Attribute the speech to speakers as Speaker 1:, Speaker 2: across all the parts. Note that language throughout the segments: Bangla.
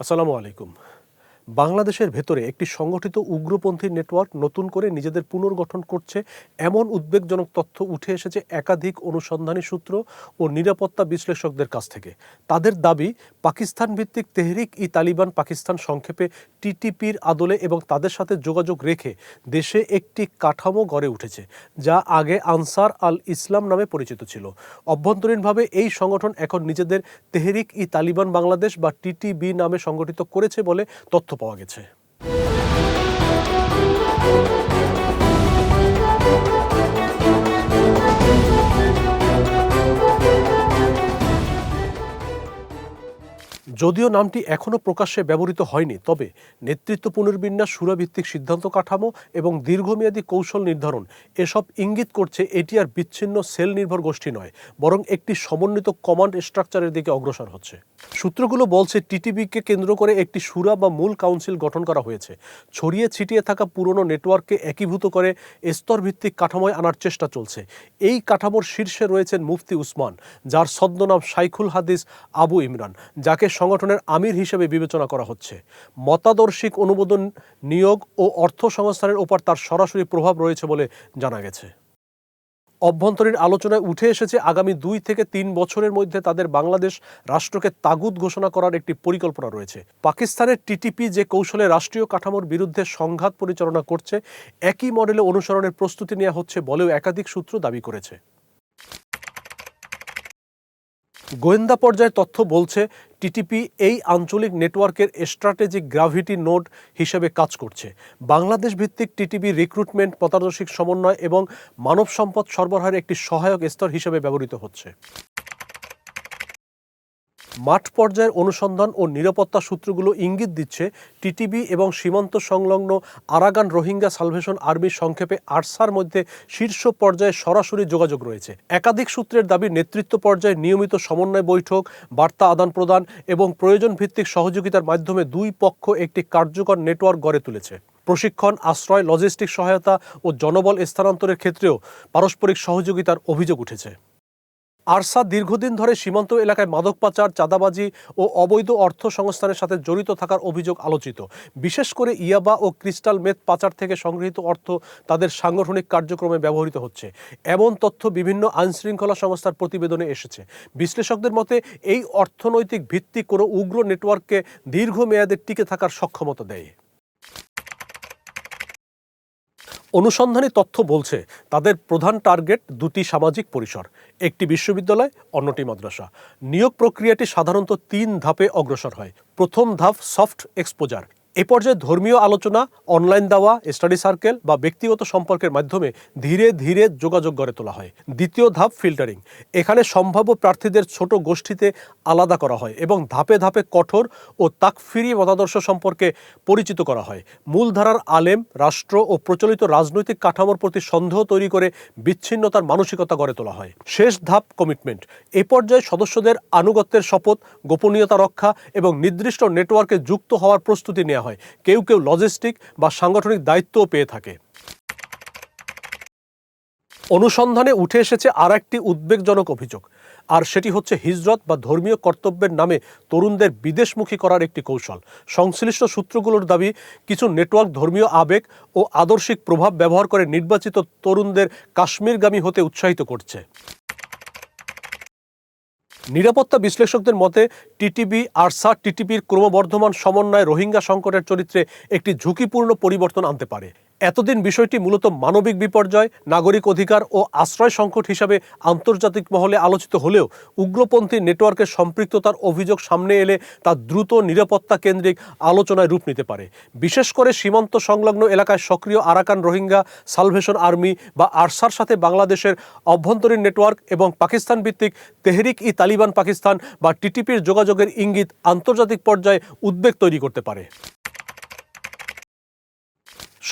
Speaker 1: আসসালামু আলাইকুম। বাংলাদেশের ভেতরে একটি সংগঠিত উগ্রপন্থী নেটওয়ার্ক নতুন করে নিজেদের পুনর্গঠন করছে এমন উদ্বেগজনক তথ্য উঠে এসেছে একাধিক অনুসন্ধানী সূত্র ও নিরাপত্তা বিশ্লেষকদের কাছ থেকে। তাদের দাবি, পাকিস্তান ভিত্তিক তেহরিক ই তালিবান পাকিস্তান, সংক্ষেপে টিটিপির আদলে এবং তাদের সাথে যোগাযোগ রেখে দেশে একটি কাঠামো গড়ে উঠেছে, যা আগে আনসার আল ইসলাম নামে পরিচিত ছিল। অভ্যন্তরীণভাবে এই সংগঠন এখন নিজেদের তেহরিক ই তালিবান বাংলাদেশ বা টিটিবি নামে সংগঠিত করেছে বলে তথ্য পাওয়া গেছে। যদিও নামটি এখনও প্রকাশ্যে ব্যবহৃত হয়নি, তবে নেতৃত্ব পুনর্বিন্যাস, সুরাভিত্তিক সিদ্ধান্ত কাঠামো এবং দীর্ঘমেয়াদী কৌশল নির্ধারণ এসব ইঙ্গিত করছে এটি আর বিচ্ছিন্ন সেল নির্ভর গোষ্ঠী নয়, বরং একটি সমন্বিত কমান্ড স্ট্রাকচারের দিকে অগ্রসর হচ্ছে। সূত্রগুলো বলছে, টিটিবিকে কেন্দ্র করে একটি সুরা বা মূল কাউন্সিল গঠন করা হয়েছে। ছড়িয়ে ছিটিয়ে থাকা পুরনো নেটওয়ার্ককে একীভূত করে স্তরভিত্তিক কাঠামোয় আনার চেষ্টা চলছে। এই কাঠামোর শীর্ষে রয়েছেন মুফতি উসমান, যার ছদ্মনাম শাইখুল হাদিস আবু ইমরান, যাকে সংগঠনের আমির হিসেবে বিবেচনা করা হচ্ছে। মতাদর্শিক অনুমোদন, নিয়োগ ও অর্থ সংস্থানের ওপর তার সরাসরি প্রভাব রয়েছে বলে জানা গেছে। অভ্যন্তরীণ আলোচনায় উঠে এসেছে, আগামী 2 থেকে 3 বছরের মধ্যে তাদের বাংলাদেশ রাষ্ট্রকে তাগুত ঘোষণা করার একটি পরিকল্পনা রয়েছে। পাকিস্তানের টিটিপি যে কৌশলে রাষ্ট্রীয় কাঠামোর বিরুদ্ধে সংঘাত পরিচালনা করছে, একই মডেলে অনুসরণের প্রস্তুতি নেওয়া হচ্ছে বলেও একাধিক সূত্র দাবি করেছে। গোয়েন্দা পর্যায়ের তথ্য বলছে, টিটিপি এই আঞ্চলিক নেটওয়ার্কের স্ট্র্যাটেজিক গ্র্যাভিটি নোড হিসেবে কাজ করছে। বাংলাদেশ ভিত্তিক টিটিপি রিক্রুটমেন্ট, পদার্থিক সমন্বয় এবং মানব সম্পদ সরবরাহের একটি সহায়ক স্তর হিসেবে ব্যবহৃত হচ্ছে। মাঠ পর্যায়ের অনুসন্ধান ও নিরাপত্তা সূত্রগুলো ইঙ্গিত দিচ্ছে, টিটিবি এবং সীমান্ত সংলগ্ন আরাকান রোহিঙ্গা সালভেশন আর্মি, সংক্ষেপে আরসার মধ্যে শীর্ষ পর্যায়ে সরাসরি যোগাযোগ রয়েছে। একাধিক সূত্রের দাবি, নেতৃত্ব পর্যায়ে নিয়মিত সমন্বয় বৈঠক, বার্তা আদান প্রদান এবং প্রয়োজন ভিত্তিক সহযোগিতার মাধ্যমে দুই পক্ষ একটি কার্যকর নেটওয়ার্ক গড়ে তুলেছে। প্রশিক্ষণ, আশ্রয়, লজিস্টিক সহায়তা ও জনবল স্থানান্তরের ক্ষেত্রেও পারস্পরিক সহযোগিতার অভিযোগ উঠেছে। আরসা দীর্ঘদিন ধরে সীমান্ত এলাকায় মাদক পাচার, চাঁদাবাজি ও অবৈধ অর্থ সংস্থানের সাথে জড়িত থাকার অভিযোগ আলোচিত। বিশেষ করে ইয়াবা ও ক্রিস্টাল মেথ পাচার থেকে সংগৃহীত অর্থ তাদের সাংগঠনিক কার্যক্রমে ব্যবহৃত হচ্ছে, এমন তথ্য বিভিন্ন আইনশৃঙ্খলা সংস্থার প্রতিবেদনে এসেছে। বিশ্লেষকদের মতে, এই অর্থনৈতিক ভিত্তি কোনো উগ্র নেটওয়ার্ককে দীর্ঘমেয়াদে টিকে থাকার সক্ষমতা দেয়। অনুসন্ধানী তথ্য বলছে, তাদের প্রধান টার্গেট দুটি সামাজিক পরিসর, একটি বিশ্ববিদ্যালয়, অন্যটি মাদ্রাসা। নিয়োগ প্রক্রিয়াটি সাধারণত 3 ধাপে অগ্রসর হয়। প্রথম ধাপ সফট এক্সপোজার। এ পর্যায়ে ধর্মীয় আলোচনা, অনলাইন দাওয়া, স্টাডি সার্কেল বা ব্যক্তিগত সম্পর্কের মাধ্যমে ধীরে ধীরে যোগাযোগ গড়ে তোলা হয়। দ্বিতীয় ধাপ ফিল্টারিং। এখানে সম্ভাব্য প্রার্থীদের ছোট গোষ্ঠীতে আলাদা করা হয় এবং ধাপে ধাপে কঠোর ও তাকফিরি মতাদর্শ সম্পর্কে পরিচিত করা হয়। মূলধারার আলেম, রাষ্ট্র ও প্রচলিত রাজনৈতিক কাঠামোর প্রতি সন্দেহ তৈরি করে বিচ্ছিন্নতার মানসিকতা গড়ে তোলা হয়। শেষ ধাপ কমিটমেন্ট। এ পর্যায়ে সদস্যদের আনুগত্যের শপথ, গোপনীয়তা রক্ষা এবং নির্দিষ্ট নেটওয়ার্কে যুক্ত হওয়ার প্রস্তুতি নেওয়া হয়। কেউ কেউ লজিস্টিক বা সাংগঠনিক দায়িত্বও পেয়ে থাকে। অনুসন্ধানে উঠে এসেছে আর একটি উদ্বেগজনক অভিযোগ, আর সেটি হচ্ছে হিজরত বা ধর্মীয় কর্তব্যের নামে তরুণদের বিদেশমুখী করার একটি কৌশল। সংশ্লিষ্ট সূত্রগুলোর দাবি, কিছু নেটওয়ার্ক ধর্মীয় আবেগ ও আদর্শিক প্রভাব ব্যবহার করে নির্বাচিত তরুণদের কাশ্মীরগামী হতে উৎসাহিত করছে। নিরাপত্তা বিশ্লেষকদের মতে, টিটিবি আরসা টিটিপির ক্রমবর্ধমান সমন্বয় রোহিঙ্গা সংকটের চরিত্রে একটি ঝুঁকিপূর্ণ পরিবর্তন আনতে পারে। এতদিন বিষয়টি মূলত মানবিক বিপর্যয়, নাগরিক অধিকার ও আশ্রয় সংকট হিসাবে আন্তর্জাতিক মহলে আলোচিত হলেও উগ্রপন্থী নেটওয়ার্কের সম্পৃক্ততার অভিযোগ সামনে এলে তা দ্রুত নিরাপত্তা কেন্দ্রিক আলোচনায় রূপ নিতে পারে। বিশেষ করে সীমান্ত সংলগ্ন এলাকায় সক্রিয় আরাকান রোহিঙ্গা সালভেশন আর্মি বা আরসার সাথে বাংলাদেশের অভ্যন্তরীণ নেটওয়ার্ক এবং পাকিস্তান ভিত্তিক তেহরিক ই তালিবান পাকিস্তান বা টিটিপির যোগাযোগের ইঙ্গিত আন্তর্জাতিক পর্যায়ে উদ্বেগ তৈরি করতে পারে।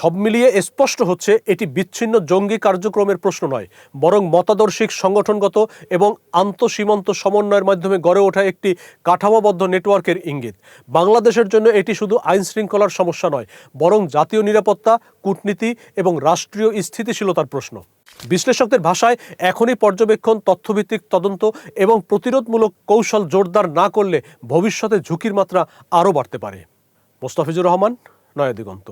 Speaker 1: সব মিলিয়ে স্পষ্ট হচ্ছে এটি বিচ্ছিন্ন জঙ্গি কার্যক্রমের প্রশ্ন নয়, বরং মতাদর্শিক, সংগঠনগত এবং আন্তঃসীমান্ত সমন্বয়ের মাধ্যমে গড়ে ওঠা একটি কাঠামোবদ্ধ নেটওয়ার্কের ইঙ্গিত। বাংলাদেশের জন্য এটি শুধু আইন শৃঙ্খলার সমস্যা নয়, বরং জাতীয় নিরাপত্তা, কূটনীতি এবং রাষ্ট্রীয় স্থিতিশীলতার প্রশ্ন। বিশ্লেষকদের ভাষায় এখনই পর্যবেক্ষণ, তথ্যভিত্তিক তদন্ত এবং প্রতিরোধমূলক কৌশল জোরদার না করলে ভবিষ্যতে ঝুঁকির মাত্রা আরও বাড়তে পারে। মোস্তাফিজুর রহমান, নয়া দিগন্ত।